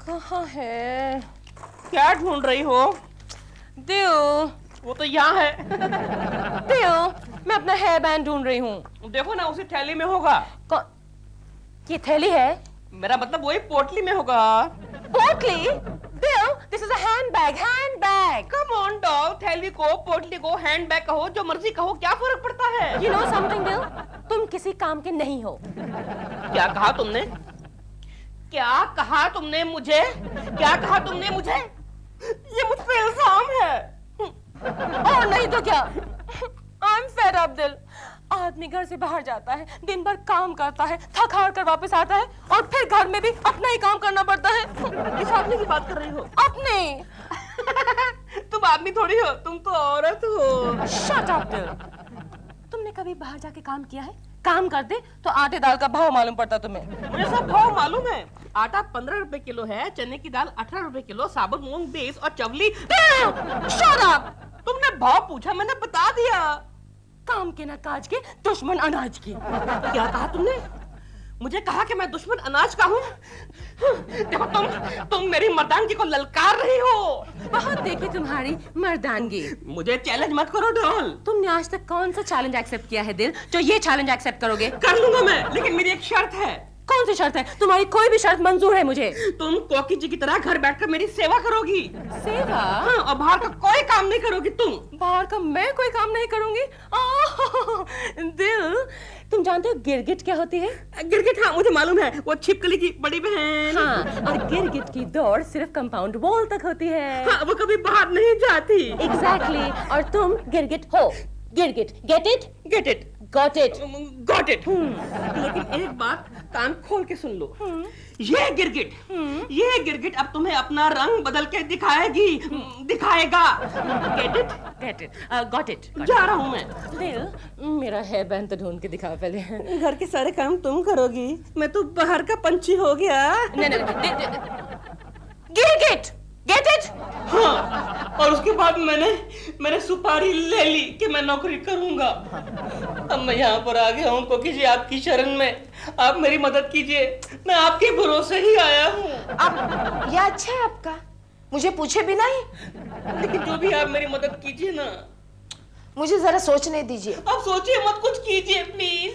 कहाँ है? क्या ढूंढ रही हो? दिल, वो तो यहाँ है। दिल, मैं अपना हेयर बैंड ढूंढ रही हूँ। देखो ना, उसी थैली में होगा। ये थैली है? मेरा मतलब वही पोटली में होगा। पोटली? दिल, this is a handbag, handbag. Come on doll, थैली को, पोटली को, हैंडबैग कहो, जो मर्जी कहो, क्या फर्क पड़ता है? You know something, दिल? तुम किसी काम के नहीं हो। क्या कहा तुमने? क्या कहा तुमने मुझे? क्या कहा तुमने मुझे? ये मुझ पे इल्जाम है। और नहीं तो क्या? I'm fed up, दिल। आदमी घर से बाहर जाता है, दिन भर काम करता है, थक हार कर वापस आता है और फिर घर में भी अपना ही काम करना पड़ता है। किस आदमी की बात कर रही हो? अपने। तुम आदमी थोड़ी हो, तुम तो औरत हो। Shut up, दिल। तुमने कभी बाहर जाके काम किया है? काम करते तो आटे दाल का भाव मालूम पड़ता तुम्हें। मुझे सब भाव मालूम है। आटा 15 रुपए किलो है, चने की दाल 18 रुपए किलो, साबुत मूंग 20 और चवली। Shut up! तुमने भाव पूछा, मैंने बता दिया। काम के न काज के, दुश्मन अनाज की। क्या कहा तुमने? मुझे कहा कि मैं दुश्मन अनाज का हूँ? देखो तुम मेरी मर्दानगी को ललकार रही हो। बहुत देखी तुम्हारी मर्दानगी। मुझे चैलेंज मत करो डॉल। तुमने आज तक कौन सा चैलेंज एक्सेप्ट किया है दिल, जो ये चैलेंज एक्सेप्ट करोगे? कर लूंगा मैं, लेकिन मेरी एक शर्त है। कौन सी शर्त है? तुम्हारी कोई भी शर्त मंजूर है मुझे। तुम कोकी जी की तरह घर बैठकर मेरी सेवा करोगी। सेवा? हाँ, और बाहर का कोई काम नहीं करोगी तुम। बाहर का मैं कोई काम नहीं करूंगी? दिल, तुम जानते हो गिरगिट क्या होती है? गिरगिट? हाँ, मुझे मालूम है, वो छिपकली की बड़ी बहन। हाँ, और गिरगिट की दौड़ सिर्फ कंपाउंड वॉल तक होती है। हाँ, वो कभी बाहर नहीं जाती। एग्जैक्टली, और तुम गिरगिट हो। गिरगिट, get it? Get it, got it, got it. लेकिन एक बात कान खोल के सुन लो। ये गिरगिट अब तुम्हें अपना रंग बदल के दिखाएगा। Get it? Get it, got it. जा रहा हूँ मैं। दिल, मेरा हेयर बैंड तो ढूंढ के दिखाओ पहले। घर के सारे काम तुम करोगी, मैं तो बाहर का पंछी हो गया। नहीं, गिरगिट, गेट इट? हाँ, और उसके बाद मैंने सुपारी ले ली कि मैं नौकरी करूंगा। अब मैं यहाँ पर आ गया हूँ कोकी जी, आपकी शरण में। आप मेरी मदद कीजिए, मैं आपके भरोसे ही आया हूँ। अब ये अच्छा है आपका, मुझे पूछे बिना ही। लेकिन जो भी आप मेरी मदद कीजिए ना। मुझे जरा सोचने दीजिए। आप सोचिए मत, कुछ कीजिए प्लीज।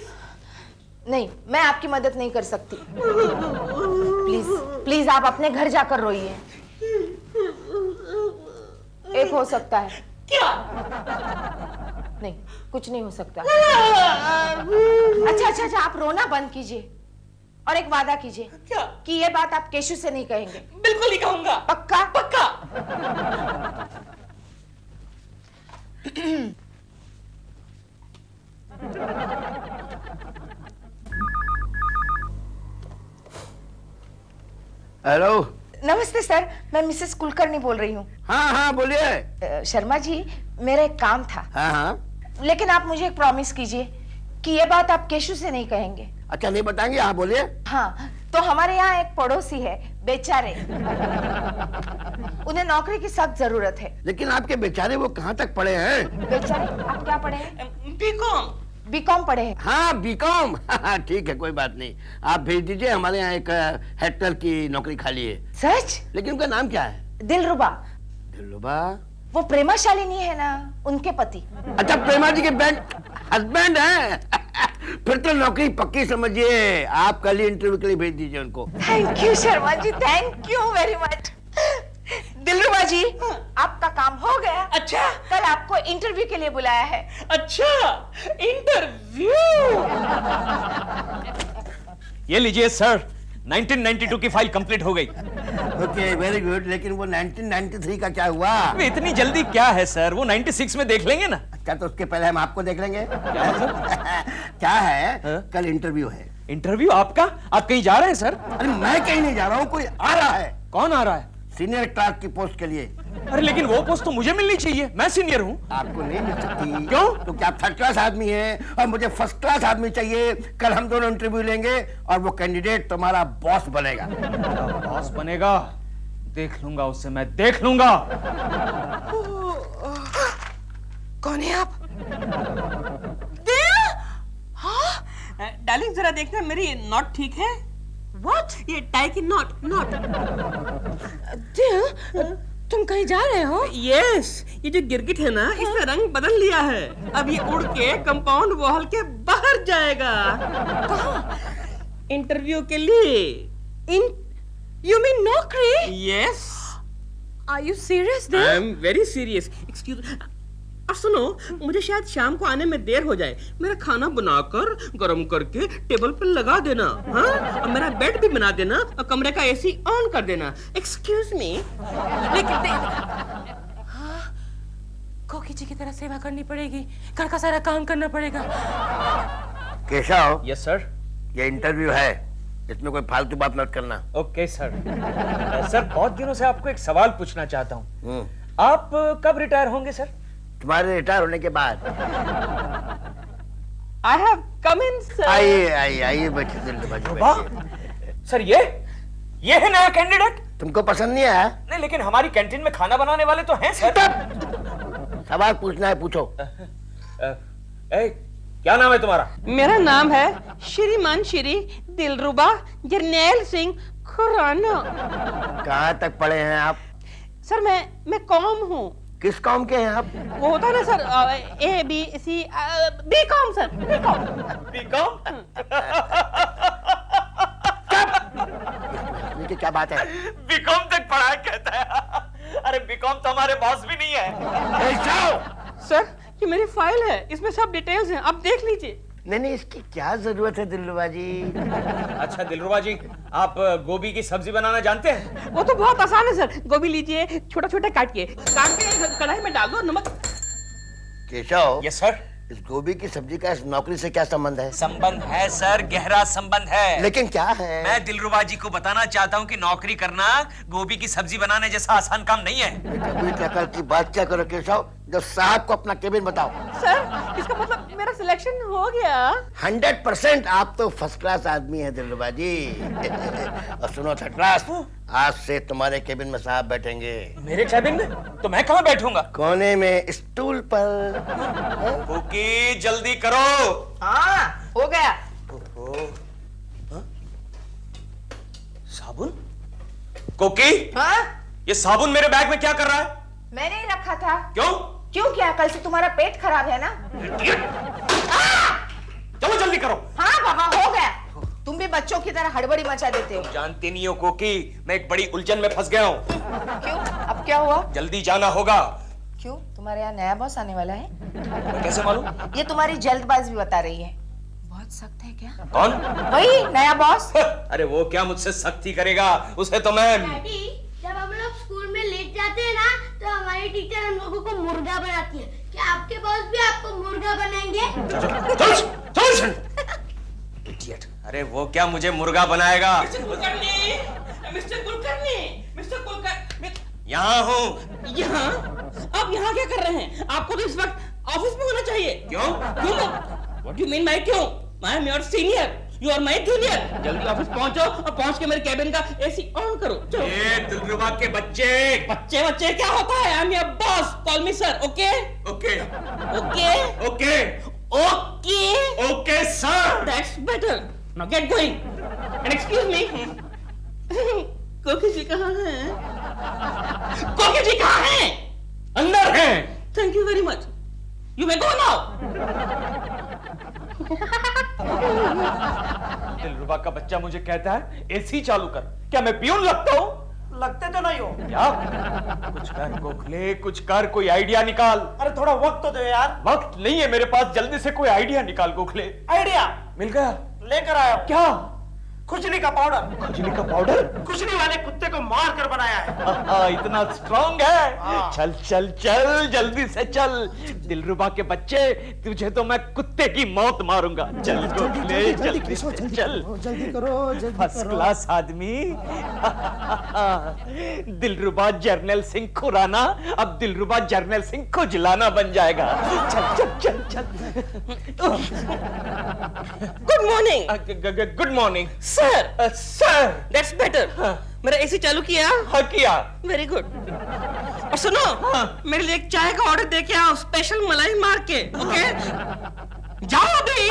नहीं, मैं आपकी मदद नहीं कर सकती। प्लीज प्लीज आप अपने घर जाकर रोइए। एक हो सकता है। क्या? नहीं, कुछ नहीं हो सकता। अच्छा, आप रोना बंद कीजिए और एक वादा कीजिए। क्या? कि ये बात आप केशु से नहीं कहेंगे। बिल्कुल नहीं कहूंगा। पक्का? पक्का। हेलो। नमस्ते सर, मैं मिसेस कुलकर्णी बोल रही हूँ। हाँ बोलिए। शर्मा जी, मेरा एक काम था। हाँ। लेकिन आप मुझे एक प्रॉमिस कीजिए कि ये बात आप केशु से नहीं कहेंगे। अच्छा, नहीं बताएंगे? हाँ बोलिए। हाँ, तो हमारे यहाँ एक पड़ोसी है, बेचारे। उन्हें नौकरी की सख्त जरूरत है। लेकिन आपके बेचारे वो कहाँ तक पढ़े हैं? बेचारे, आप क्या पढ़े हैं? बीकॉम। बीकॉम पढ़े हैं। हाँ, बीकॉम। ठीक है, कोई बात नहीं। आप भेज दीजिए, हमारे यहाँ एक हेड क्लर्क की नौकरी खाली है। सच? लेकिन उनका नाम क्या है? दिलरुबा। दिलरुबा? वो प्रेमा शालिनी है ना, उनके पति। अच्छा, प्रेमा जी के हस्बैंड है। फिर तो नौकरी पक्की समझिए। आप कल ही इंटरव्यू के लिए भेज दीजिए उनको। Thank you Sharma ji, thank you very much. Dilruba ji, आपका काम हो गया। अच्छा, कल आपको इंटरव्यू के लिए बुलाया है। अच्छा, इंटरव्यू। ये लीजिए सर, 1992 की फाइल कंप्लीट हो गई। Okay, very good. लेकिन वो 1993 का क्या हुआ? इतनी जल्दी क्या है सर, वो 96 में देख लेंगे ना। क्या, तो उसके पहले हम आपको देख लेंगे? क्या मतलब? क्या है? हाँ? कल इंटरव्यू है। इंटरव्यू आपका? आप कहीं जा रहे हैं सर? अरे मैं कहीं नहीं जा रहा हूँ, कोई आ रहा है। कौन आ रहा है? सीनियर क्लार्क की पोस्ट के लिए। अरे लेकिन वो पोस्ट तो मुझे मिलनी चाहिए, मैं सीनियर हूँ। आपको नहीं मिल सकती। क्यों? तो क्या आप थर्ड क्लास आदमी हैं और मुझे फर्स्ट क्लास आदमी चाहिए। कल हम दोनों इंटरव्यू लेंगे और वो कैंडिडेट तुम्हारा बॉस बनेगा। बॉस बनेगा? देख लूंगा उससे, मैं देख लूंगा। कौन है आप? डार्लिंग, जरा देखना मेरी नॉट ठीक है। What? ये टाई की नॉट। Dear, तुम कहीं जा रहे हो? यस, ये जो गिरगिट है ना, इसने रंग बदल लिया है। अब ये उड़ के कंपाउंड वॉल के बाहर जाएगा। कहाँ? इंटरव्यू के लिए। You mean नौकरी? Yes, Are you serious I dear? Am very serious. Excuse, और सुनो, मुझे शायद शाम को आने में देर हो जाए। मेरा खाना बनाकर गरम करके टेबल पर लगा देना, हाँ? और मेरा बेड भी बना देना और कमरे का एसी ऑन कर देना। Excuse me. लेकिन हाँ, कोकी जी की तरह सेवा करनी पड़ेगी, घर का सारा काम करना पड़ेगा। Keshav, yes sir. ये इंटरव्यू है, इसमें कोई फालतू बात मत करना। Okay sir. सर बहुत दिनों से आपको एक सवाल पूछना चाहता हूँ। आप कब रिटायर होंगे सर? तुम्हारे रिटायर होने के बाद। I have come in sir. आइए बैठिए दिलरुबा जी, वाह बैठिए। सर, ये है नया कैंडिडेट? तुमको पसंद नहीं आया? नहीं, लेकिन हमारी कैंटीन में खाना बनाने वाले तो हैं सर। सवाल पूछना है, पूछो। क्या नाम है तुम्हारा? मेरा नाम है श्रीमान श्री दिलरुबा जरनैल सिंह खुराना। कहाँ तक पढ़े हैं आप? सर मैं कॉम हूँ। किस कौम के हैं आप? वो होता है ना sir, A B C B com sir, B com. BCom? ये क्या बात है? बीकॉम तक पढ़ा है कहता है। अरे बीकॉम तो हमारे बॉस भी नहीं है। सर ये मेरी फाइल है, इसमें सब डिटेल्स हैं, आप देख लीजिए। नहीं, इसकी क्या जरूरत है दिलरुबा जी? अच्छा दिलरुबा जी, आप गोभी की सब्जी बनाना जानते हैं? वो तो बहुत आसान है सर। गोभी लीजिए, छोटा छोटा काट के कढ़ाई में डाल दो, नमक। Keshav, yes sir. इस गोभी की सब्जी का इस नौकरी से क्या संबंध है? संबंध है सर, गहरा संबंध है। लेकिन क्या है? मैं दिलरुबा जी को बताना चाहता हूँ कि नौकरी करना गोभी की सब्जी बनाने जैसा आसान काम नहीं है। बेटा अकल की बात क्या करो केशव, जब साहब को अपना केबिन बताओ। सर इसका मतलब मेरा सिलेक्शन हो गया? 100% आप तो फर्स्ट क्लास आदमी हैं दिलरुबा जी। और सुनो थर्ड क्लास, आज से तुम्हारे केबिन में साहब बैठेंगे। मेरे कैबिन में? तो मैं कहाँ बैठूंगा? कोने में स्टूल पर। ओके, जल्दी करो। हाँ, हो गया। साबुन? कोकी, हाँ? ये साबुन मेरे बैग में क्या कर रहा है? मैंने ही रखा था। क्यों? क्यों क्या? कल से तुम्हारा पेट खराब है ना? चलो जल्दी करो। हाँ बाबा, हो गया। तुम भी बच्चों की तरह हड़बड़ी मचा देते हो। जानते नहीं हो कोकी, मैं एक बड़ी उलझन में फंस गया हूँ। क्यों? अब क्या हुआ? जल्दी जाना होगा। क्यों? तुम्हारे यहाँ नया बॉस आने वाला है? कैसे मालूम? ये तुम्हारी जल्दबाजी बता रही है। बहुत सख्त है क्या? कौन? वही नया बॉस। अरे वो क्या मुझसे सख्ती करेगा, उसे तो मैं। डैडी, जब हम लोग स्कूल में लेट जाते हैं ना, तो हमारी टीचर हम लोगों को मुर्गा बनाती है। क्या आपके बॉस भी आपको मुर्गा बनाएंगे? चल। इडियट। अरे वो क्या मुझे मुर्गा बनाएगा? मिस्टर कुलकर्णी, यहाँ हूँ। यहाँ? आप यहाँ क्या कर रहे हैं? आपको तो इस वक्त ऑफिस में होना चाहिए। क्यों? What do you mean by क्यों? I am your senior, you are my junior. जल्दी ऑफिस पहुंचो और पहुंच के मेरे कैबिन का एसी ऑन करो। चलो। ये दिलरुबा के बच्चे। बच्चे क्या होता है? I am your boss, call me sir, okay? Okay Okay? Okay? Sir. That's better. Now get going. And excuse me. कोकी जी कहाँ हैं? कोकी जी कहाँ हैं? अंदर हैं। Thank you very much. You may go now. दिलरुबा का बच्चा मुझे कहता है एसी चालू कर। क्या मैं पियून लगता हूँ? लगते तो नहीं हो। क्या? कुछ कर गोखले, कुछ कर, कोई आइडिया निकाल। अरे थोड़ा वक्त तो दो यार। वक्त नहीं है मेरे पास, जल्दी से कोई आइडिया निकाल गोखले। आइडिया मिल गया? लेकर आया हूं। क्या? खुजली का पाउडर। खुजली का पाउडर? खुजली वाले कुत्ते को मार कर बनाया है। इतना स्ट्रॉन्ग है? हाँ। चल चल चल, जल्दी से चल। दिलरुबा के बच्चे, तुझे तो मैं कुत्ते की मौत मारूंगा। चल गोखले, जल्दी से चल। जल्दी करो, फर्स्ट क्लास आदमी। दिलरुबा जर्नैल सिंह खुराना अब दिलरुबा जर्नैल सिंह खुजलाना बन जाएगा। चल चल चल चल। Good morning. Good morning Sir, sir. that's better. मेरा एसी चालू किया? हाँ किया। Very good. और सुनो, मेरे लिए एक चाय का ऑर्डर दे के आओ, स्पेशल मलाई मार के, ओके? जाओ अभी।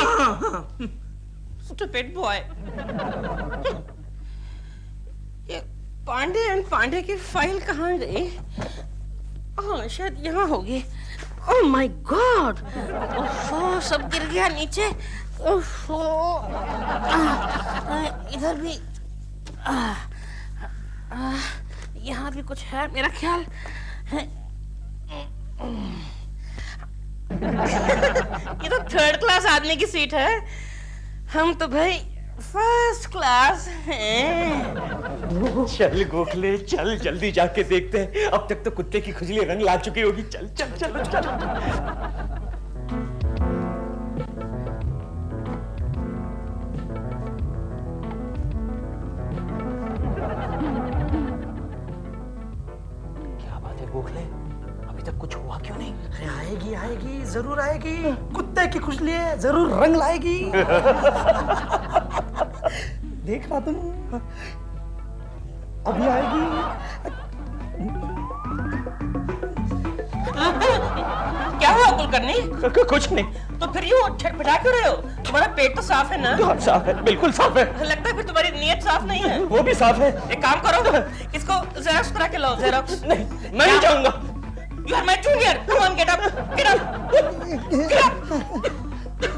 Stupid boy. Pandey and Pandey की फाइल कहाँ गई? हाँ शायद यहाँ होगी। ओह माय गॉड, ओहो सब गिर गया नीचे। ओहो इधर भी यहाँ भी कुछ है मेरा ख्याल है। ये तो थर्ड क्लास आदमी की सीट है, हम तो भाई फर्स्ट क्लास हैं। चल गोखले चल, जल्दी जाके देखते हैं। अब तक तो कुत्ते की खुजली रंग ला चुकी होगी। चल चल चल चल। क्या बात है गोखले, अभी तक कुछ हुआ क्यों नहीं? अरे आएगी आएगी, जरूर आएगी। कुत्ते की खुजली है, जरूर रंग लाएगी। देखना तुम, अभी आएगी। क्या हुआ कुलकर्णी? कुछ नहीं। तो फिर यूं छटपटा क्यों रहे हो? तुम्हारा पेट तो साफ है ना? बहुत साफ है, बिल्कुल साफ है। लगता है फिर तुम्हारी नीयत साफ नहीं है। वो भी साफ है। एक काम करो, इसको जेरोक्स करा के लाओ। जेरोक्स नहीं, मैं नहीं जाऊंगा। You are my junior. Come on, get up, get up, get up.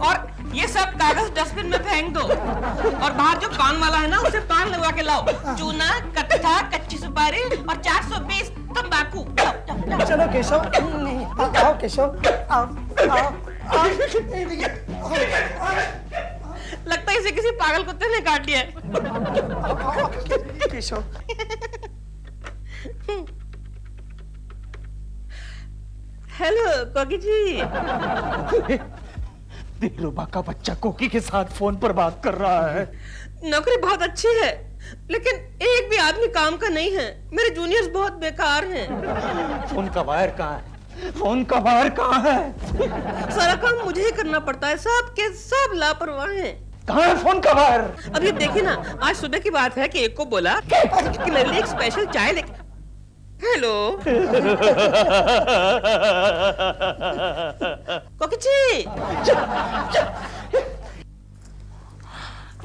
और ये सब कागज डस्टबिन में फेंक दो और बाहर जो पान वाला है ना उसे पान लगवा के लाओ। चूना, कत्था, कच्ची सुपारी और 420 तंबाकू। चलो केशव, आओ केशव, आओ आओ आओ। लगता है इसे किसी पागल कुत्ते ने काट लिया है। केशव, हेलो कोकी जी। दिलरुबा का बच्चा कोकी के साथ फोन पर बात कर रहा है। नौकरी बहुत अच्छी है लेकिन एक भी आदमी काम का नहीं है। मेरे जूनियर्स बहुत बेकार हैं। फोन का वायर कहाँ है? फोन का वायर कहाँ है? सारा काम मुझे ही करना पड़ता है, सब के सब लापरवाह हैं। कहाँ है फोन का वायर? अभी देखिए ना, आज सुबह की बात है कि एक को बोला कि मेरे लिए एक स्पेशल चाय लेके। हेलो कोकी जी।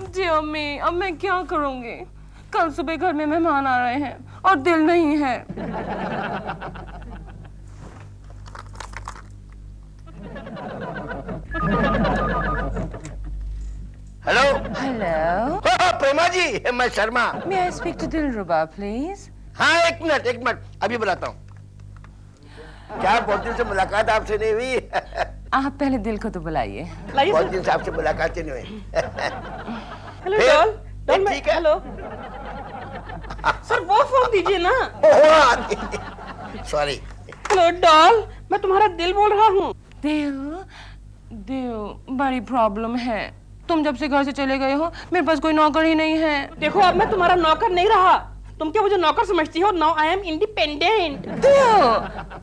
जी अम्मी, अब मैं क्या करूंगी? कल सुबह घर में मेहमान आ रहे हैं और दिल नहीं है। हेलो हेलो, प्रेमा जी, मैं Sharma. May I speak to Dilruba please? हाँ एक मिनट, अभी बुलाता हूँ। क्या बहुत दिन से मुलाकात आपसे नहीं हुई? आप पहले दिल को तो बुलाइए। बहुत दिन से आपसे मुलाकात ही नहीं हुई। हेलो फिर? डॉल, डॉल मैं ठीक है। हेलो सर वो फोन दीजिए ना। सॉरी। हेलो डॉल, मैं तुम्हारा दिल बोल रहा हूँ। दिल, बड़ी प्रॉब्लम है। तुम जब से घर से चले गए हो मेरे पास कोई नौकर ही नहीं है। देखो अब मैं तुम्हारा नौकर नहीं रहा। तुम क्या मुझे नौकर समझती हो? Now I am independent.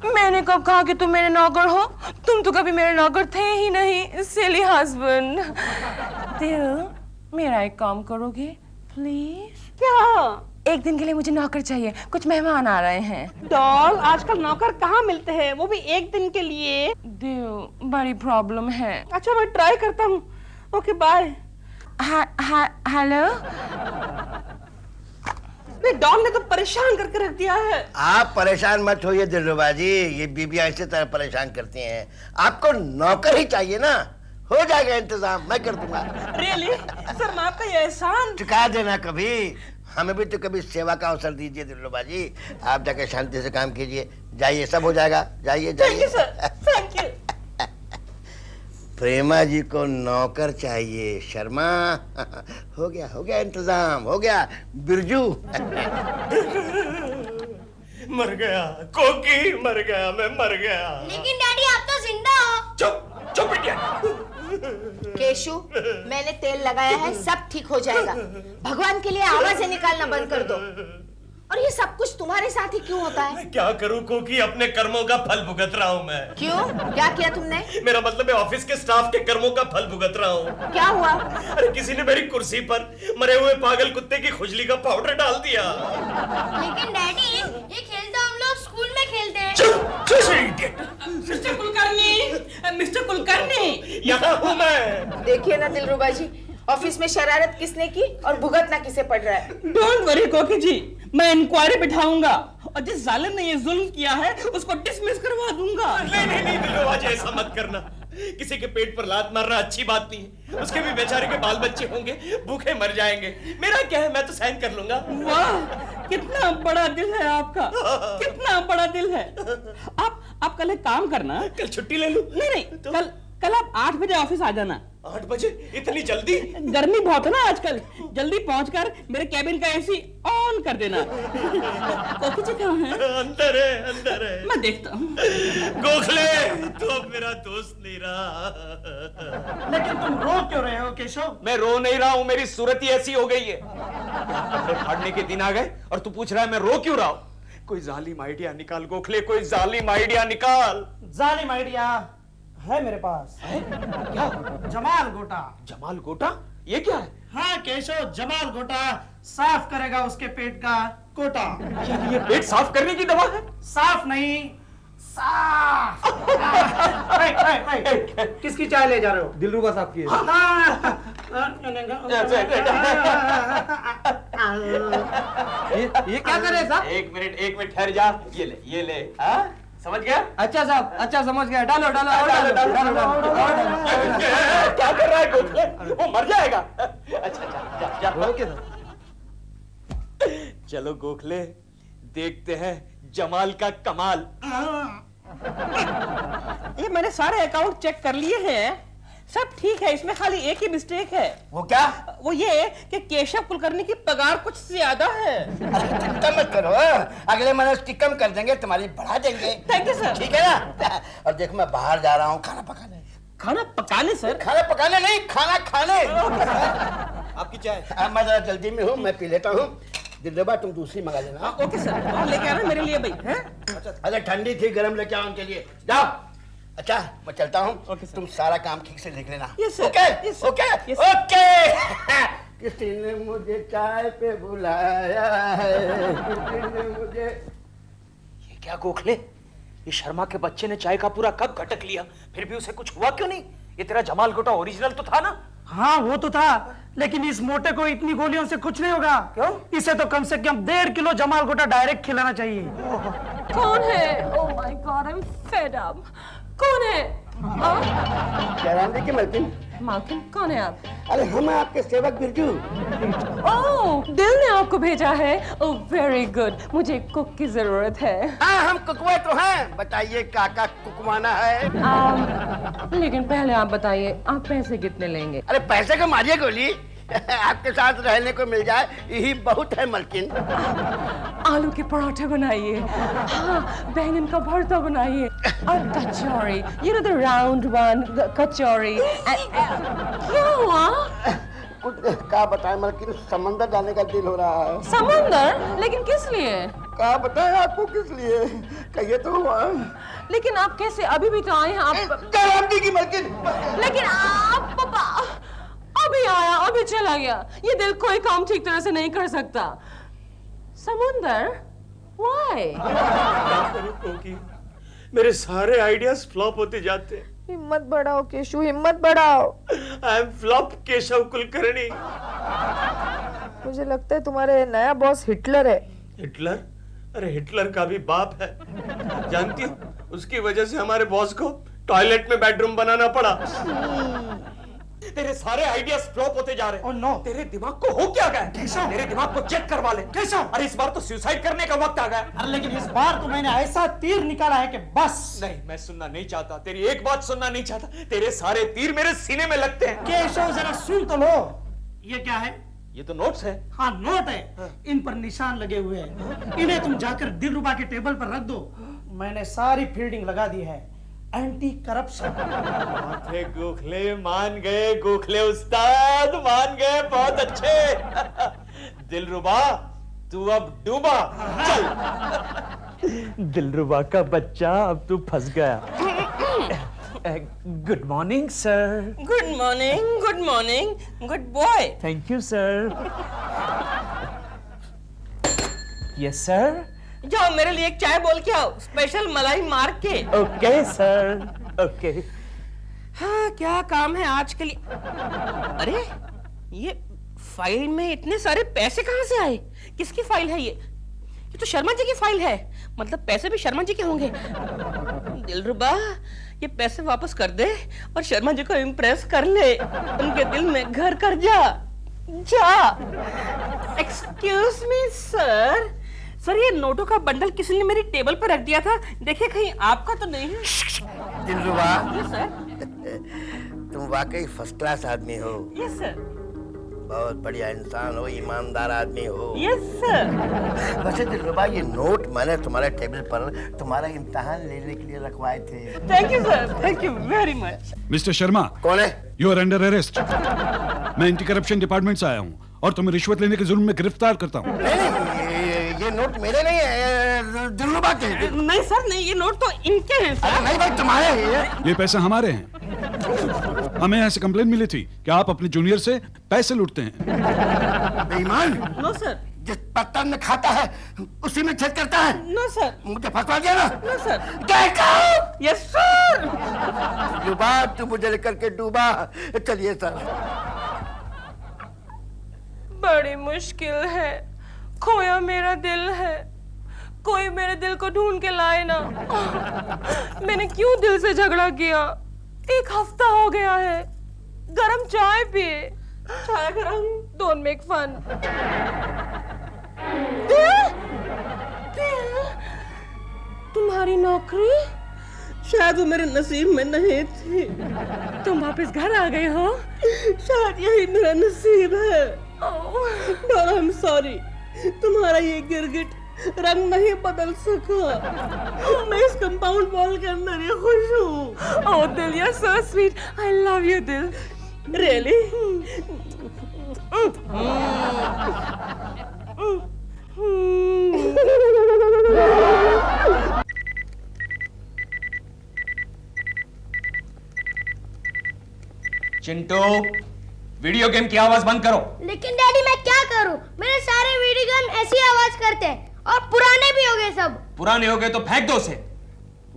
मैंने कब कहा कि तुम मेरे नौकर हो? तुम तो कभी मेरे नौकर थे ही नहीं, सिली हस्बैंड। दिल, मेरा एक काम करोगे प्लीज? क्या? एक दिन के लिए मुझे नौकर चाहिए, कुछ मेहमान आ रहे हैं। डॉल, आजकल नौकर कहाँ मिलते हैं, वो भी एक दिन के लिए। दिल, बड़ी प्रॉब्लम है। अच्छा मैं ट्राई करता हूँ। Okay bye. हेलो, डॉल ने तो परेशान करके रख दिया है। आप परेशान मत होइए दिलरुबा जी, ये बीबी ऐसे तरह परेशान करती हैं। आपको नौकर ही चाहिए ना, हो जाएगा इंतजाम, मैं कर दूंगा। रियली सर, मैं आपका ये एहसान। चुका देना कभी, हमें भी तो कभी सेवा का अवसर दीजिए दिलरुबा जी। आप जाके शांति से काम कीजिए, जाइए, सब हो जाएगा, जाइए थैंक यू जाइए। Sir, thank you. Prema ji को नौकर चाहिए, शर्मा। हो गया इंतजाम, हो गया बिरजू। मर गया कोकी, मर गया, मैं मर गया। लेकिन डैडी आप तो जिंदा हो। चुप चुप बिटिया। केशु, मैंने तेल लगाया है, सब ठीक हो जाएगा। भगवान के लिए आवाजें निकालना बंद कर दो। और ये सब कुछ तुम्हारे साथ ही क्यों होता है? क्या करूं कोकी, अपने कर्मों का फल भुगत रहा हूं मैं। क्यों? क्या किया तुमने? मेरा मतलब है ऑफिस के स्टाफ के कर्मों का फल भुगत रहा हूं। क्या हुआ? अरे किसी ने मेरी कुर्सी पर मरे हुए पागल कुत्ते की खुजली का पाउडर डाल दिया। लेकिन डैडी ये खेल तो हम लोग स्कूल में खेलते हैं। Mister Kulkarni, mister Kulkarni. यहाँ हूँ मैं। देखिए ना दिलरुबा जी, ऑफिस में शरारत किसने की और भुगतना किसे पड़ रहा है? डोंट वरी कोकी जी, मैं इंक्वायरी बिठाऊंगा और जिस जालिम ने ये जुल्म किया है उसको डिसमिस करवा दूंगा। नहीं दिलरुबा जी, ऐसा मत करना। किसी के पेट पर लात मारना अच्छी बात नहीं है। उसके भी बेचारे के बाल बच्चे होंगे, भूखे मर जाएंगे। मेरा क्या है, मैं तो सहन कर लूंगा। वाह, कितना बड़ा दिल है आपका, कितना बड़ा दिल है। आप कल एक काम करना, कल छुट्टी ले लूं? नहीं, कल आप 8 बजे ऑफिस आ जाना। 8 बजे? इतनी जल्दी? गर्मी बहुत है ना आजकल, जल्दी पहुंचकर मेरे कैबिन का एसी ऑन कर देना। कोकी जी कहाँ हैं? अंदर है। मैं देखता हूँ। गोखले, तू अब मेरा दोस्त नहीं रहा। लेकिन तुम रो क्यों रहे हो केशव? मैं रो नहीं रहा हूँ, मेरी सूरत ही ऐसी हो गई है। कपड़े फाड़ने के दिन आ गए और तू पूछ रहा है मैं रो क्यों रहा हूँ? कोई जालिम आइडिया निकाल गोखले, कोई जालिम आइडिया निकाल। जालिम आइडिया है मेरे पास। है? क्या? जमाल गोटा। जमाल गोटा? ये क्या है? हाँ केशव, जमाल गोटा साफ करेगा उसके पेट का कोटा। ये पेट साफ करने की दवा है? साफ नहीं, साफ। किसकी चाय ले जा रहे हो? दिलरुबा साहब की है। ये क्या कर रहे हैं साहब? एक मिनट ठहर जा। ये ले हाँ? समझ गया? अच्छा साहब, अच्छा समझ गया। डालो। क्या कर रहा है गोखले? वो मर जाएगा। अच्छा जा। Okay sir. चलो गोखले, देखते हैं जमाल का कमाल। ये मैंने सारे अकाउंट चेक कर लिए हैं, सब ठीक है, इसमें खाली एक ही मिस्टेक है। वो क्या? वो ये कि केशव कुलकर्णी की पगार कुछ ज्यादा है। चिंता मत करो, अगले महीने उसकी कम कर देंगे, तुम्हारी बढ़ा देंगे। Thank you sir. ठीक है ना? और देखो मैं बाहर जा रहा हूँ खाना पकाने। खाना पकाने सर? खाना पकाने नहीं, खाना खाने। आपकी चाय। मैं जरा जल्दी में हूँ, मैं पी लेता हूँ। दिलरुबा तुम दूसरी मंगा लेना। ओके सर, और लेके आना मेरे लिए भाई। हैं? अरे ठंडी थी, गरम लेके आओ उनके लिए। जाओ। अच्छा मैं चलता हूँ। Okay sir. तुम सारा काम ठीक से देख लेना। Yes sir. Okay yes sir. Okay yes sir. Okay. किसी ने मुझे चाय पे बुलाया है, किसी ने मुझे। ये क्या गोखले? ये शर्मा के बच्चे ने चाय का पूरा कप घटक लिया, फिर भी उसे कुछ हुआ क्यों नहीं? ये तेरा जमाल गोटा ओरिजिनल तो था ना? हाँ वो तो था, लेकिन इस मोटे को इतनी गोलियों से कुछ नहीं होगा। क्यों? इसे तो कम से कम 1.5 किलो जमाल गोटा डायरेक्ट खिलाना चाहिए। कौन है? Oh my God, I am fed up. कौन है? जयराम जी की मलकिन। मालकिन कौन है आप? अरे हम आपके सेवक बिरजू। ओह, दिल ने आपको भेजा है। ओह वेरी गुड, मुझे कुक की जरूरत है। हाँ हम कुकवे तो हैं, बताइए काका कुकवाना है। लेकिन पहले आप बताइए, आप पैसे कितने लेंगे? अरे पैसे को मारिए गोली, आपके साथ रहने को मिल जाए यही बहुत है मलकिन। आलू के पराठे बनाइए, हाँ, बैंगन का भरता बनाइए और कचौरी, you know the round one, the कचौरी। क्या हुआ? कुछ क्या बताएं मलकिन, समंदर जाने का दिल हो रहा है। समंदर? लेकिन किस लिए? क्या बताएं आपको किस लिए, कहिए तो हुआ। लेकिन आप कैसे, अभी भी तो आए हैं आप। जयराम जी की मलकिन। लेकिन आप पापा अभी आया अभी चला गया, ये दिल कोई काम ठीक तरह से नहीं कर सकता। समुंदर, why? मेरे सारे आइडियाज फ्लॉप होते जाते हैं। हिम्मत बढ़ाओ केशु, हिम्मत बढ़ाओ। I am flop Keshav Kulkarni. मुझे लगता है तुम्हारे नया बॉस हिटलर है। हिटलर? अरे हिटलर का भी बाप है, जानती हो? उसकी वजह से हमारे बॉस को टॉयलेट में बेडरूम बनाना पड़ा। तेरे सारे आइडियाज फ्लॉप होते जा रहे हैं। Oh, no. तेरे दिमाग को हो क्या गया? कैसा? तेरे दिमाग को चेक करवा ले। कैसा? अरे इस बार तो सुसाइड करने का वक्त आ गया। अरे लेकिन इस बार तो मैंने ऐसा तीर निकाला है कि बस। नहीं, मैं सुनना नहीं चाहता, तेरी एक बात सुनना नहीं चाहता। तेरे सारे तीर मेरे सीने में लगते हैं। केशव जरा सुन तो लो। ये क्या है? ये तो नोट्स है। हाँ नोट है, इन पर निशान लगे हुए हैं। इन्हें तुम जाकर दिलरुबा के टेबल पर रख दो। मैंने सारी फील्डिंग लगा दी है, एंटी करप्शन। गोखले मान गए, गोखले उस्ताद मान गए, बहुत अच्छे। दिलरुबा तू अब डूबा, चल। दिलरुबा का बच्चा अब तू फंस गया। Good morning sir. Good morning, good boy. Thank you sir. Yes sir. जाओ मेरे लिए एक चाय बोल के आओ, स्पेशल मलाई मार के। Okay sir, okay. हाँ क्या काम है आज के लिए? अरे ये फाइल में इतने सारे पैसे कहाँ से आए? किसकी फाइल है ये? ये तो शर्मा जी की फाइल है, मतलब पैसे भी शर्मा जी के होंगे। दिलरुबा, ये पैसे वापस कर दे और शर्मा जी को इम्प्रेस कर ले, उनके दिल में घर कर जा। एक्सक्यूज मी सर, सर ये नोटों का बंडल किसी ने मेरी टेबल पर रख दिया था, देखिए कहीं आपका तो नहीं है? दिलरुबा, यस सर। तुम वाकई फर्स्ट क्लास आदमी हो। Yes sir. बहुत बढ़िया इंसान हो, ईमानदार आदमी हो। Yes sir. वैसे दिलरुबा, ये नोट मैंने तुम्हारे टेबल पर तुम्हारा इम्तिहान लेने के लिए रखवाए थे। Thank you sir, thank you very much. Mister Sharma, कौन है? You are under arrest. मैं एंटी करप्शन डिपार्टमेंट से आया हूँ और तुम्हें रिश्वत लेने के जुर्म में गिरफ्तार करता हूँ। ये नोट मेरे नहीं है, दिलरुबा के। नहीं सर नहीं, ये नोट तो इनके हैं सर। नहीं भाई, तुम्हारे हैं ये पैसे हमारे हैं। हमें यहाँ से कंप्लेन मिली थी कि आप अपने जूनियर से पैसे लूटते हैं। बेईमान, नो सर। जिस पत्तन में खाता है उसी में छेद करता है। No sir. मुझे फंसवा दिया ना? No sir. देखो, यस सर। डूबा तू मुझे लेकर के डूबा। चलिए सर। बड़ी मुश्किल है, खोया मेरा दिल है, कोई मेरे दिल को ढूंढ के लाए ना। मैंने क्यों दिल से झगड़ा किया? 1 हफ्ता हो गया है। गरम चाय पिए। चाय गरम। Don't make fun. तुम्हारी नौकरी? शायद वो मेरे नसीब में नहीं थी। तुम वापस घर आ गए हो? शायद यही मेरा नसीब है। आई एम सॉरी, तुम्हारा ये गिरगिट रंग नहीं बदल सका। मैं इस कंपाउंड वॉल के अंदर ही खुश हूँ। Oh Dil, you are so sweet. I love you Dil. Really? Chintu, video game की आवाज बंद करो। लेकिन डैडी मैं क्या करूं? मेरे सारे वीडियो गेम ऐसी आवाज करते हैं और पुराने भी हो गए सब। पुराने हो गए तो फेंक दो उसे।